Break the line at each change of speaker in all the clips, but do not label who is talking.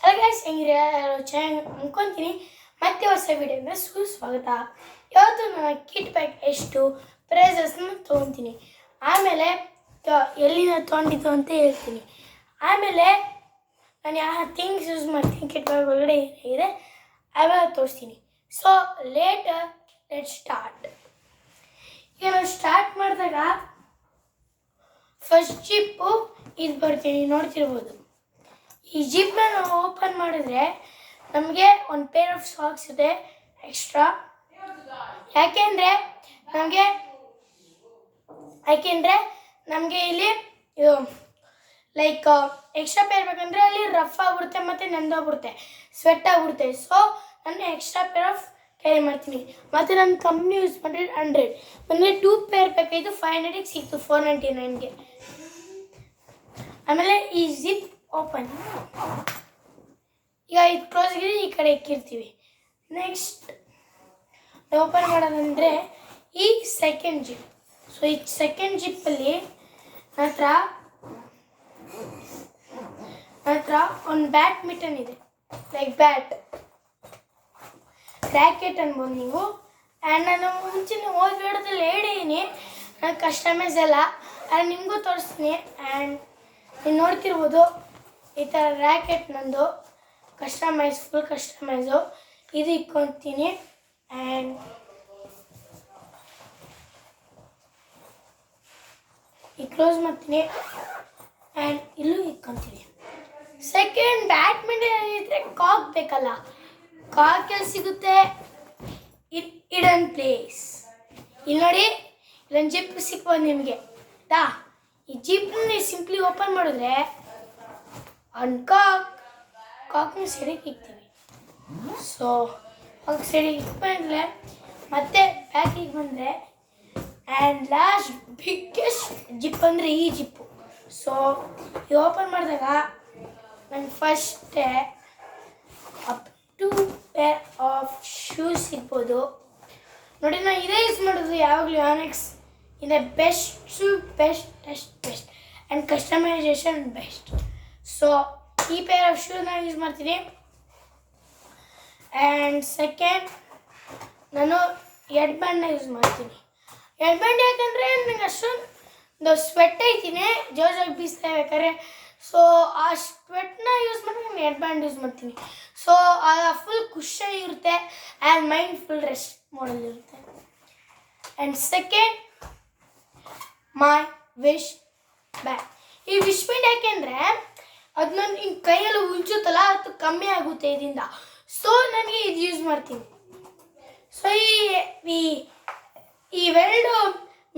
Hello guys, ಹೆಂಗಿರ ಚೆನ್ನಾಗಿ ಅನ್ಕೊತೀನಿ. ಮತ್ತೆ ಹೊಸ ವಿಡಿಯೋನ ಸುಸ್ವಾಗತ. ಇವತ್ತು ನಾನು ಕಿಟ್ ಬ್ಯಾಗ್ ಎಷ್ಟು ಪ್ರೈಸಸ್ನ ತೊಗೊತೀನಿ, ಆಮೇಲೆ ಎಲ್ಲಿಂದ ತೊಗೊಂಡಿದ್ದು ಅಂತ ಹೇಳ್ತೀನಿ. ಆಮೇಲೆ ನಾನು ಯಾವ ಥಿಂಗ್ಸ್ ಯೂಸ್ ಮಾಡ್ತೀನಿ ಕಿಟ್ ಬ್ಯಾಗ್ ಒಳಗಡೆ ಏನಿದೆ ಅವೆಲ್ಲ ತೋರಿಸ್ತೀನಿ. So let start. ಈಗ ನಾವು ಸ್ಟಾರ್ಟ್ ಮಾಡಿದಾಗ ಫಸ್ಟ್ ಜಿಪ್ಪು ಇದು ಬರ್ತೀನಿ, ನೋಡ್ತಿರ್ಬೋದು. ಈ ಜಿಪ್ನ ನಾವು ಓಪನ್ ಮಾಡಿದ್ರೆ ನಮಗೆ ಒಂದು ಪೇರ್ ಆಫ್ ಸಾಕ್ಸ್ ಇದೆ ಎಕ್ಸ್ಟ್ರಾ. ಯಾಕೆಂದರೆ ನಮಗೆ ಇಲ್ಲಿ ಇದು ಲೈಕ್ ಎಕ್ಸ್ಟ್ರಾ ಪೇರ್ ಬೇಕಂದರೆ ಅಲ್ಲಿ ರಫ್ ಆಗಿಬಿಡುತ್ತೆ ಮತ್ತು ನೆಂದೋಗ್ಬಿಡುತ್ತೆ, ಸ್ವೆಟ್ ಆಗಿಬಿಡುತ್ತೆ. ಸೊ ನಾನು ಎಕ್ಸ್ಟ್ರಾ ಪೇರ್ ಆಫ್ ಕ್ಯಾರಿ ಮಾಡ್ತೀನಿ. ಮತ್ತು ನಾನು ಕಂಪ್ನಿ ಯೂಸ್ ಮಾಡಿದ್ರೆ 100, ನನಗೆ 2 ಪೇರ್ ಬೇಕಾಯಿತು, 500ಗೆ ಸಿಕ್ತು 499ಗೆ. ಆಮೇಲೆ ಈ ಜಿಪ್ ಓಪನ್, ಈಗ ಇದು ಕ್ಲೋಸ್ ಆಗಿದೆ, ಈ ಕಡೆ ಇಕ್ಕಿರ್ತೀವಿ. ನೆಕ್ಸ್ಟ್ ಓಪನ್ ಮಾಡೋದಂದರೆ ಈ ಸೆಕೆಂಡ್ ಜಿಪ್. ಸೊ ಈ ಸೆಕೆಂಡ್ ಜಿಪ್ಪಲ್ಲಿ ನನ್ನ ಹತ್ರ ಒಂದು ಬ್ಯಾಡ್ಮಿಂಟನ್ ಇದೆ, ಲೈಕ್ ಬ್ಯಾಟ್, ರ್ಯಾಕೆಟ್ ಅನ್ಬೋದು ನೀವು. ಆ್ಯಂಡ್ ನಾನು ಮುಂಚಿನ ವಿಡಿಯೋದಲ್ಲಿ ಹೇಳಿದ್ದೀನಿ ನಾನು ಕಸ್ಟಮೈಸ್ ಎಲ್ಲ, ಆ್ಯಂಡ್ ನಿಮಗೂ ತೋರಿಸ್ತೀನಿ. ಆ್ಯಂಡ್ ನೀವು ನೋಡ್ತಿರ್ಬೋದು ಈ ಥರ ರ್ಯಾಕೆಟ್ ನಂದು ಫುಲ್ ಕಸ್ಟಮೈಸು. ಇದು ಇಕ್ಕೊತೀನಿ ಆ್ಯಂಡ್ ಈ ಕ್ಲೋಸ್ ಮಾಡ್ತೀನಿ ಆ್ಯಂಡ್ ಇಲ್ಲೂ ಇಕ್ಕೊತೀನಿ. ಸೆಕೆಂಡ್ ಬ್ಯಾಡ್ಮಿಂಟನ್ ಇದ್ದರೆ ಕಾಕ್ ಬೇಕಲ್ಲ, ಕಾಕ್ ಎಲ್ಲಿ ಸಿಗುತ್ತೆ? ಇಡನ್ ಪ್ಲೇಸ್. ಇಲ್ಲಿ ನೋಡಿ, ಇಲ್ಲೊಂದು ಜಿಪ್ ಸಿಕ್ಬೋದು ನಿಮಗೆ. ಈ ಜಿಪ್ನ ಸಿಂಪ್ಲಿ ಓಪನ್ ಮಾಡಿದ್ರೆ ಒಂದು ಕಾಕ್ನ ಸೈಡಿಗೆ ಇಕ್ತೀವಿ. ಸೊ ಕಾಕ್ ಸೈಡಿಗೆ ಇಟ್ಕೊಂಡ್ರೆ ಮತ್ತೆ ಬ್ಯಾಕಿಗೆ ಬಂದರೆ ಆ್ಯಂಡ್ ಲಾಸ್ಟ್ ಬಿಗ್ಗೆಸ್ಟ್ ಜಿಪ್ ಅಂದರೆ ಈ ಜಿಪ್ಪು. ಸೊ ಈ ಓಪನ್ ಮಾಡಿದಾಗ ನಾನು ಫಸ್ಟೇ ಅಪ್ 2 ಪೇರ್ ಆಫ್ ಶೂಸ್ ಸಿಗ್ಬೋದು. ನೋಡಿ, ನಾನು ಇದೇ ಯೂಸ್ ಮಾಡೋದು ಯಾವಾಗಲೂ. ಯೋನೆಕ್ಸ್ ಇದೆ best and customisation best. So ಈ ಪೇರ್ ಆಫ್ ಶೂಸ್ ನಾನು ಯೂಸ್ ಮಾಡ್ತೀನಿ. ಆ್ಯಂಡ್ ಸೆಕೆಂಡ್ ನಾನು ಹೆಡ್ ಬ್ಯಾಂಡ್ನ ಯೂಸ್ ಮಾಡ್ತೀನಿ. ಹೆಡ್ ಬ್ಯಾಂಡ್ ಯಾಕಂದರೆ ನನಗೆ ಅಷ್ಟೊಂದು ಸ್ವೆಟ್ ಐತೀನಿ, ಜೋರಾಗಿ ಬೀಸ್ತಾ ಬೇಕಾದ್ರೆ. ಸೊ ಆ ಸ್ವೆಟ್ನ ಯೂಸ್ ಮಾಡಿ ನಾನು ಹೆಡ್ ಬ್ಯಾಂಡ್ ಯೂಸ್ ಮಾಡ್ತೀನಿ. ಸೊ ಫುಲ್ ಖುಷಿ ಇರುತ್ತೆ ಆ್ಯಂಡ್ ಮೈಂಡ್ ಫುಲ್ ರೆಸ್ಟ್ ಮಾಡಲಿರುತ್ತೆ. And second my wish band. ಈ ವಿಶ್ ಬ್ಯಾಂಡ್ ಯಾಕೆಂದರೆ ಅದು ನನ್ನ ಹಿಂಗೆ ಕೈಯಲ್ಲಿ ಉಂಚುತ್ತಲ್ಲ, ಅದು ಕಮ್ಮಿ ಆಗುತ್ತೆ ಇದರಿಂದ. ಸೊ ನನಗೆ ಇದು ಯೂಸ್ ಮಾಡ್ತೀನಿ. ಸೊ ಇವೆರಡು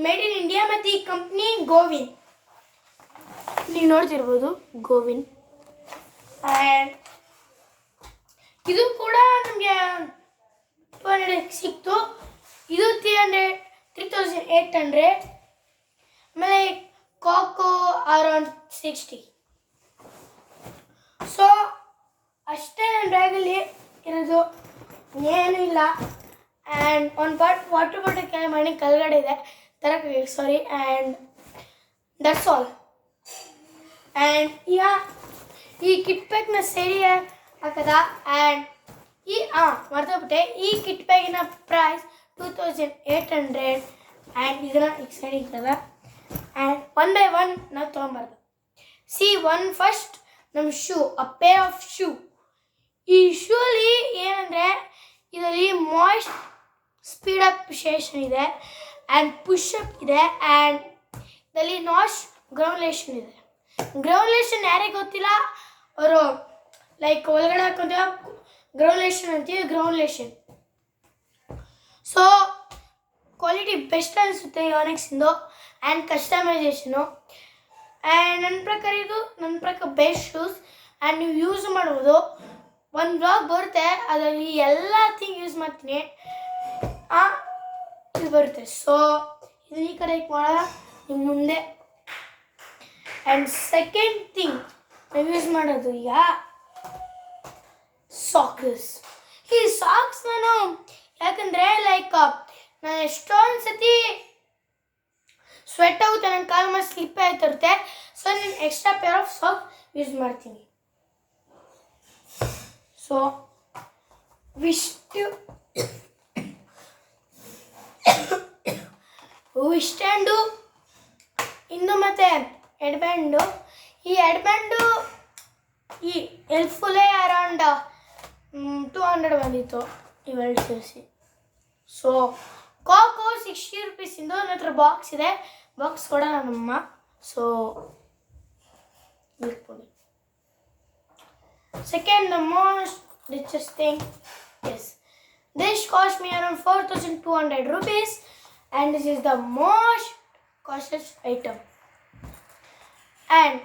ಮೇಡ್ ಇನ್ ಇಂಡಿಯಾ, ಮತ್ತು ಈ ಕಂಪ್ನಿ ಗೋವಿನ್, ನೀವು ನೋಡ್ತಿರ್ಬೋದು ಗೋವಿನ್. ಆ್ಯಂಡ್ ಇದು ಕೂಡ ನಮಗೆ 200 ಸಿಕ್ತು. ಇದು 3800. ಆಮೇಲೆ ಕಾಕು ಅರೌಂಡ್ 60. ಸೊ ಅಷ್ಟೇ ನನ್ನ ಬ್ಯಾಗಲ್ಲಿ ಇರೋದು, ಏನೂ ಇಲ್ಲ. ಆ್ಯಂಡ್ ಒಂದು ವಾಟರ್ ಬಾಟಲ್ ಕ್ಯಾರಿ ಮಾಡಿ ಕೆಳಗಡೆ ಇದೆ ತರಕ್ಕೆ, sorry. And that's all. And ಈಗ ಈ ಕಿಟ್ ಬ್ಯಾಗ್ನ ಸೈಡಿಗೆ ಹಾಕದ. ಆ್ಯಂಡ್ ಮರ್ತೋಗ್ಬಿಟ್ಟೆ, ಈ ಕಿಟ್ ಬ್ಯಾಗಿನ ಪ್ರೈಸ್ 2800. ಆ್ಯಂಡ್ ಇದನ್ನು ಈಗ ಸೈಡಿಗೆ ಇರ್ತದ. ಆ್ಯಂಡ್ 1 by 1 ನಾವು ತೊಗೊಂಬಾರ್ದು. ಫಸ್ಟ್ ನಮ್ಮ shoe, a pair of shoe. ಈ ಶೂ ಅಲ್ಲಿ ಏನಂದರೆ ಇದರಲ್ಲಿ ಮಾಯ್ಸ್ಟ್ ಸ್ಪೀಡಪ್ ಸೆಷನ್ ಇದೆ ಆ್ಯಂಡ್ ಪುಷಪ್ ಇದೆ. ಆ್ಯಂಡ್ ಇದರಲ್ಲಿ ನಾಶ್ ಗ್ರೌಂಡ್ಲೇಷನ್ ಇದೆ. ಗ್ರೌಂಡ್ಲೇಷನ್ ಯಾರಿಗೆ ಗೊತ್ತಿಲ್ಲ ಅವರು ಲೈಕ್ ಒಳಗಡೆ ಹಾಕೊಂತೀವ, ಗ್ರೌಂಡ್ಲೇಷನ್ ಅಂತೀವಿ, ಗ್ರೌಂಡ್ಲೇಷನ್. ಸೊ ಕ್ವಾಲಿಟಿ ಬೆಸ್ಟ್ ಅನಿಸುತ್ತೆ ಯೋನೆಕ್ಸಿಂದು ಆ್ಯಂಡ್ ಕಸ್ಟಮೈಸೇಷನು. ಆ್ಯಂಡ್ ನನ್ನ ಪ್ರಕಾರ ಬೆಸ್ಟ್ ಶೂಸ್. ಆ್ಯಂಡ್ ನೀವು ಯೂಸ್ ಮಾಡ್ಬೋದು. ಒಂದು ಬ್ಲಾಗ್ ಬರುತ್ತೆ, ಅದರಲ್ಲಿ ಎಲ್ಲ ಥಿಂಗ್ ಯೂಸ್ ಮಾಡ್ತೀನಿ, ಇದು ಬರುತ್ತೆ. ಸೊ ಇದನ್ನ ಈ ಕಡೆ ಮಾಡೋಣ ನಿಮ್ಮ ಮುಂದೆ. ಆ್ಯಂಡ್ ಸೆಕೆಂಡ್ ಥಿಂಗ್ ನಾವು ಯೂಸ್ ಮಾಡೋದು ಈಗ ಸಾಕ್ಸ್. ಈ ಸಾಕ್ಸ್ ನಾನು ಯಾಕಂದರೆ ಲೈಕ್ ನಾನು ಎಷ್ಟೊಂದು ಸತಿ ಸ್ವೆಟ್ ಆಗುತ್ತೆ, ನನ್ನ ಕಾಲು ಮೇಲೆ ಸ್ಲಿಪ್ ಆಯ್ತಿರುತ್ತೆ. ಸೊ ನಾನು extra pair of socks use ಮಾಡ್ತೀನಿ. ಸೊ ವಿಸ್ಟ್ಯಾಂಡು ಇನ್ನು ಮತ್ತು ಹೆಡ್ಬ್ಯಾಂಡು. ಈ ಹೆಡ್ಬ್ಯಾಂಡು ಈ ಹೆಲ್ಪ್ಫುಲ್ಲೇ ಅರೌಂಡ್ 200 ಬಂದಿತ್ತು ಇವೆರಡು ಸೇರಿಸಿ. ಸೊ ಕಾಕೋ 60 ರೂಪೀಸಿಂದು ನನ್ನ ಹತ್ರ ಬಾಕ್ಸ್ ಇದೆ, ಬಾಕ್ಸ್ ಕೊಡೋಣ ನಮ್ಮ. So second, the most richest thing is this cost me around 4,200 rupees and this is the most costliest item. And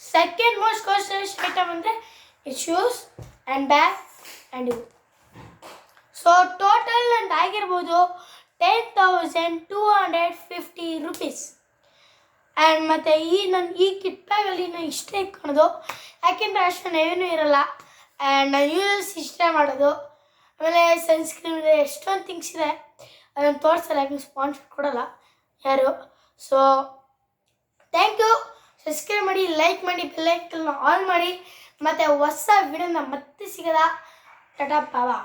second most costliest item andre is shoes and bag and you. So total and ಆಗಿರಬಹುದು 10,250 rupees. And ಮತ್ತು ಈ kit ಬ್ಯಾಗಲ್ಲಿ ನಾನು ಇಷ್ಟೇ ಇಟ್ಕೊಳೋದು, ಯಾಕೆಂದರೆ ಅಷ್ಟು ಏನೂ ಇರೋಲ್ಲ. ಆ್ಯಂಡ್ ನಾನು ಯೂಸ್ ಇಷ್ಟೇ ಮಾಡೋದು. ಆಮೇಲೆ ಸನ್ಸ್ಕ್ರೀನ್ ಇದೆ, ಎಷ್ಟೊಂದು ಥಿಂಗ್ಸ್ ಇದೆ, ಅದನ್ನು ತೋರಿಸಲ್ಲ, ಯಾಕೆ ಸ್ಪಾನ್ಸರ್ ಕೊಡೋಲ್ಲ ಯಾರು. So thank you. ಸಬ್ಸ್ಕ್ರೈಬ್ ಮಾಡಿ, ಲೈಕ್ ಮಾಡಿ, ಬೆಲ್ ಐಕನ್ನ ಆನ್ ಮಾಡಿ, ಮತ್ತು ಹೊಸ ವಿಡಿಯೋನ ಮತ್ತೆ ಸಿಗದ. ಟಾಟಾ ಬಾಬಾ.